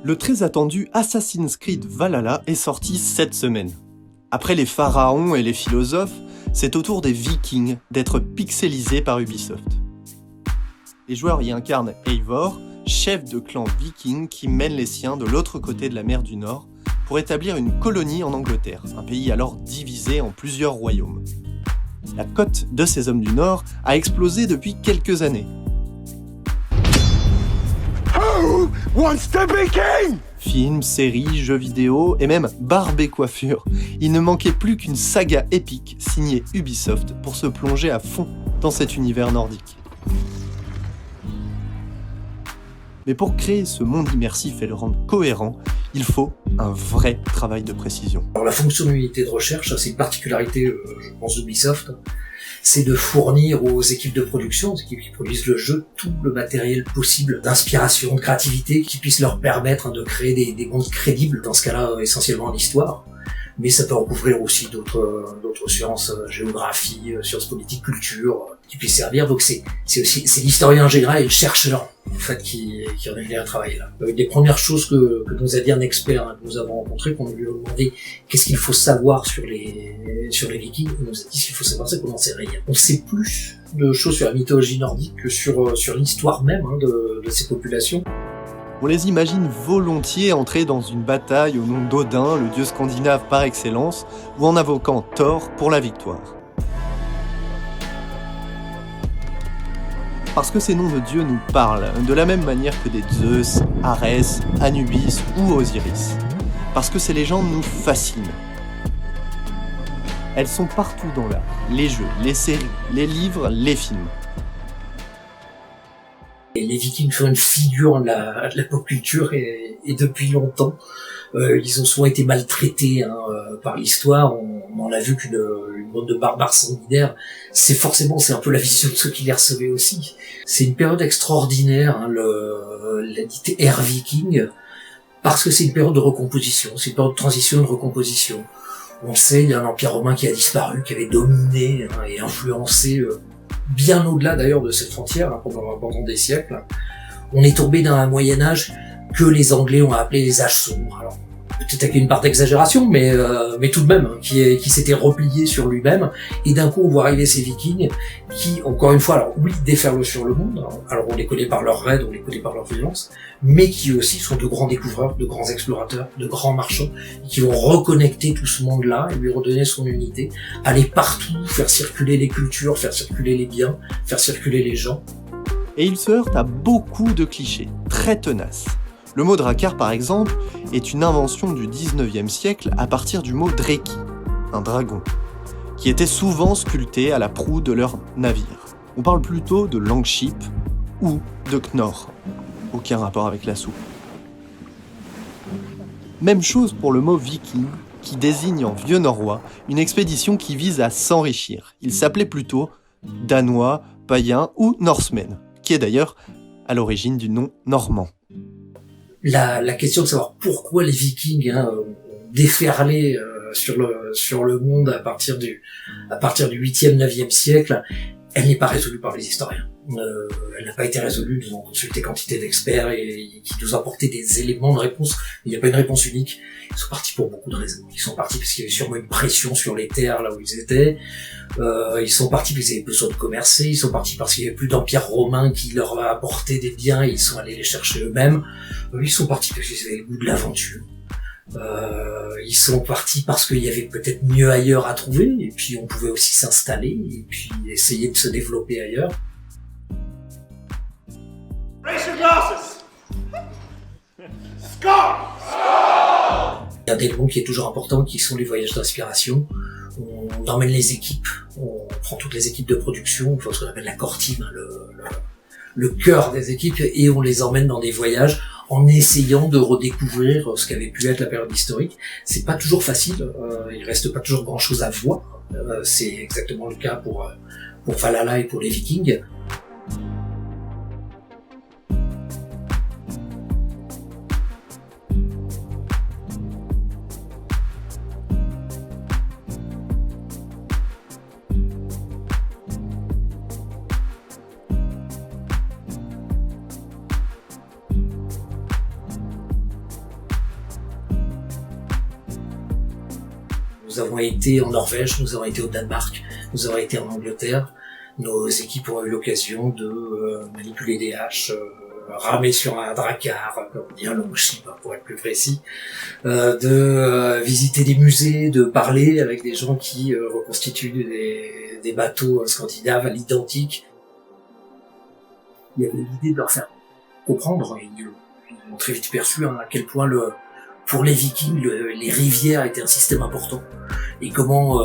Le très attendu Assassin's Creed Valhalla est sorti cette semaine. Après les pharaons et les philosophes, c'est au tour des Vikings d'être pixelisés par Ubisoft. Les joueurs y incarnent Eivor, chef de clan viking qui mène les siens de l'autre côté de la mer du Nord pour établir une colonie en Angleterre, un pays alors divisé en plusieurs royaumes. La cote de ces hommes du Nord a explosé depuis quelques années. Who wants to be king? Films, séries, jeux vidéo et même barbe et coiffure, il ne manquait plus qu'une saga épique signée Ubisoft pour se plonger à fond dans cet univers nordique. Mais pour créer ce monde immersif et le rendre cohérent, il faut un vrai travail de précision. Alors la fonction d'unité de recherche, c'est une particularité, je pense, d'Ubisoft, c'est de fournir aux équipes de production, aux équipes qui produisent le jeu, tout le matériel possible d'inspiration, de créativité, qui puisse leur permettre de créer des mondes crédibles, dans ce cas-là essentiellement en histoire. Mais ça peut recouvrir aussi d'autres sciences, géographie, sciences politiques, culture, qui puissent servir. Donc c'est l'historien en général et le chercheur, en fait, qui en est venu à travailler là. Une des premières choses que nous a dit un expert que nous avons rencontré, qu'on lui a demandé qu'est-ce qu'il faut savoir sur les Vikings, il nous a dit ce qu'il faut savoir, c'est qu'on n'en sait rien. On sait plus de choses sur la mythologie nordique que sur l'histoire même de ces populations. On les imagine volontiers entrer dans une bataille au nom d'Odin, le dieu scandinave par excellence, ou en invoquant Thor pour la victoire. Parce que ces noms de dieux nous parlent, de la même manière que des Zeus, Arès, Anubis ou Osiris. Parce que ces légendes nous fascinent. Elles sont partout dans l'art, les jeux, les séries, les livres, les films. Et les Vikings sont une figure de la pop culture et depuis longtemps. Ils ont souvent été maltraités par l'histoire. On en a vu qu'une bande de barbares sanguinaires, c'est un peu la vision de ceux qui les recevaient aussi. C'est une période extraordinaire, la dite ère viking, parce que c'est une période de recomposition, c'est une période de transition et de recomposition. On sait, il y a un empire romain qui a disparu, qui avait dominé et influencé bien au-delà d'ailleurs de cette frontière pendant des siècles. On est tombé dans un Moyen-Âge que les Anglais ont appelé les âges sombres. Alors, peut-être avec une part d'exagération, mais tout de même, qui s'était replié sur lui-même. Et d'un coup, on voit arriver ces Vikings qui, encore une fois, alors oui, déferlent sur le monde. Alors on les connaît par leur raid, on les connaît par leur violence, mais qui aussi sont de grands découvreurs, de grands explorateurs, de grands marchands, qui vont reconnecter tout ce monde-là et lui redonner son unité, aller partout, faire circuler les cultures, faire circuler les biens, faire circuler les gens. Et il se heurte à beaucoup de clichés, très tenaces. Le mot drakkar, par exemple, est une invention du 19e siècle à partir du mot dreki, un dragon, qui était souvent sculpté à la proue de leur navire. On parle plutôt de Langship ou de Knorr. Aucun rapport avec la soupe. Même chose pour le mot viking, qui désigne en vieux norrois une expédition qui vise à s'enrichir. Il s'appelait plutôt danois, païen ou norsemen, qui est d'ailleurs à l'origine du nom normand. La question de savoir pourquoi les Vikings ont déferlé sur le monde à partir du 8e, 9e siècle, elle n'est pas résolue par les historiens. Elle n'a pas été résolue, nous avons consulté quantité d'experts et qui nous ont apporté des éléments de réponse. Il n'y a pas une réponse unique. Ils sont partis pour beaucoup de raisons. Ils sont partis parce qu'il y avait sûrement une pression sur les terres là où ils étaient. Ils sont partis parce qu'ils avaient besoin de commercer. Ils sont partis parce qu'il n'y avait plus d'empire romain qui leur a apporté des biens et ils sont allés les chercher eux-mêmes. Ils sont partis parce qu'ils avaient le goût de l'aventure. Ils sont partis parce qu'il y avait peut-être mieux ailleurs à trouver et puis on pouvait aussi s'installer et puis essayer de se développer ailleurs. Raise your glasses! Skål! Il y a des éléments qui est toujours important, qui sont les voyages d'inspiration. On emmène les équipes, on prend toutes les équipes de production, on fait ce qu'on appelle la core team, le cœur des équipes, et on les emmène dans des voyages en essayant de redécouvrir ce qu'avait pu être la période historique. C'est pas toujours facile, il reste pas toujours grand chose à voir. C'est exactement le cas pour Valhalla et pour les Vikings. Nous avons été en Norvège, nous avons été au Danemark, nous avons été en Angleterre. Nos équipes ont eu l'occasion de manipuler des haches, ramer sur un drakkar, comme on dit un longship pour être plus précis, de visiter des musées, de parler avec des gens qui reconstituent des bateaux scandinaves à l'identique. Il y avait l'idée de leur faire comprendre, ils ont très vite perçu à quel point pour les Vikings, les rivières étaient un système important, et comment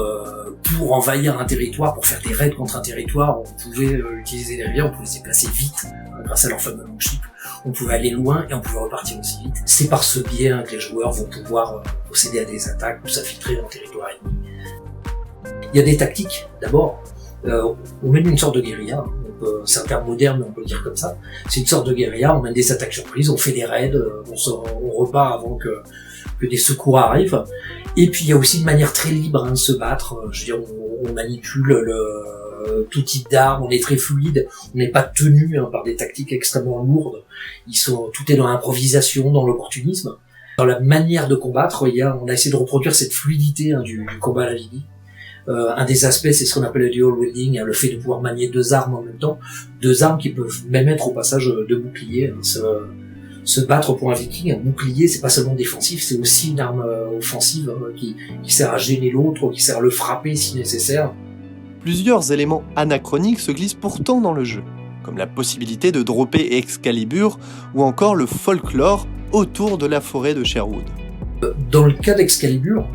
pour envahir un territoire, pour faire des raids contre un territoire, on pouvait utiliser les rivières, on pouvait se déplacer vite grâce à leur fameux longship, on pouvait aller loin et on pouvait repartir aussi vite. C'est par ce biais que les joueurs vont pouvoir procéder à des attaques ou s'infiltrer dans le territoire ennemi. Il y a des tactiques, d'abord. On mène une sorte de guérilla, c'est un terme moderne mais on peut le dire comme ça, c'est une sorte de guérilla, on mène des attaques surprises, on fait des raids, on repart avant que des secours arrivent, et puis il y a aussi une manière très libre de se battre, je veux dire, on manipule tout type d'armes, on est très fluide, on n'est pas tenu par des tactiques extrêmement lourdes, tout est dans l'improvisation, dans l'opportunisme. Dans la manière de combattre, on a essayé de reproduire cette fluidité du combat à la Viking. Un des aspects, c'est ce qu'on appelle le dual wielding, le fait de pouvoir manier deux armes en même temps, deux armes qui peuvent même être au passage de bouclier. Se battre pour un viking, un bouclier, c'est pas seulement défensif, c'est aussi une arme offensive qui sert à gêner l'autre, qui sert à le frapper si nécessaire. Plusieurs éléments anachroniques se glissent pourtant dans le jeu, comme la possibilité de dropper Excalibur ou encore le folklore autour de la forêt de Sherwood. Dans le cas d'Excalibur,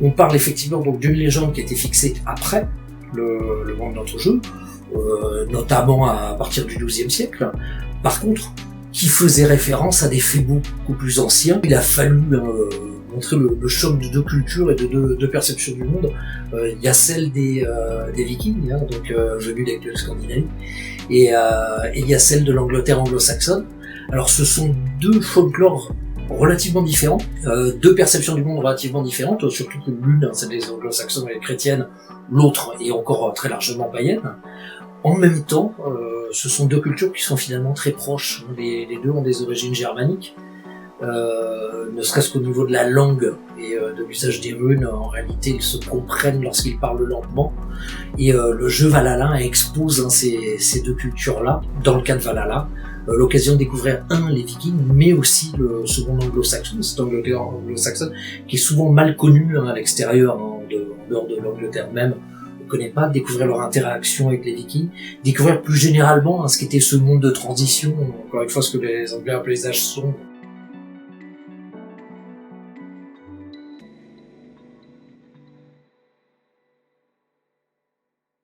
on parle effectivement donc d'une légende qui a été fixée après le monde de notre jeu, notamment à partir du XIIe siècle. Par contre, qui faisait référence à des faits beaucoup plus anciens. Il a fallu montrer le choc de deux cultures et de deux perceptions du monde. Il y a celle des Vikings, donc venus de la Scandinavie, et il y a celle de l'Angleterre anglo-saxonne. Alors ce sont deux folklores relativement différents, deux perceptions du monde relativement différentes, surtout que l'une, celle des anglo-saxons, est chrétienne, l'autre est encore très largement païenne. En même temps, ce sont deux cultures qui sont finalement très proches. Les deux ont des origines germaniques, ne serait-ce qu'au niveau de la langue et de l'usage des runes. En réalité, ils se comprennent lorsqu'ils parlent lentement. Et le jeu Valhalla expose ces deux cultures-là. Dans le cas de Valhalla, l'occasion de découvrir les Vikings, mais aussi le second anglo-saxon, cet Angleterre anglo-saxon, qui est souvent mal connu à l'extérieur, en dehors de l'Angleterre même. On ne connaît pas, découvrir leur interaction avec les Vikings, découvrir plus généralement ce qu'était ce monde de transition, encore une fois ce que les Anglais appellent les âges sombres,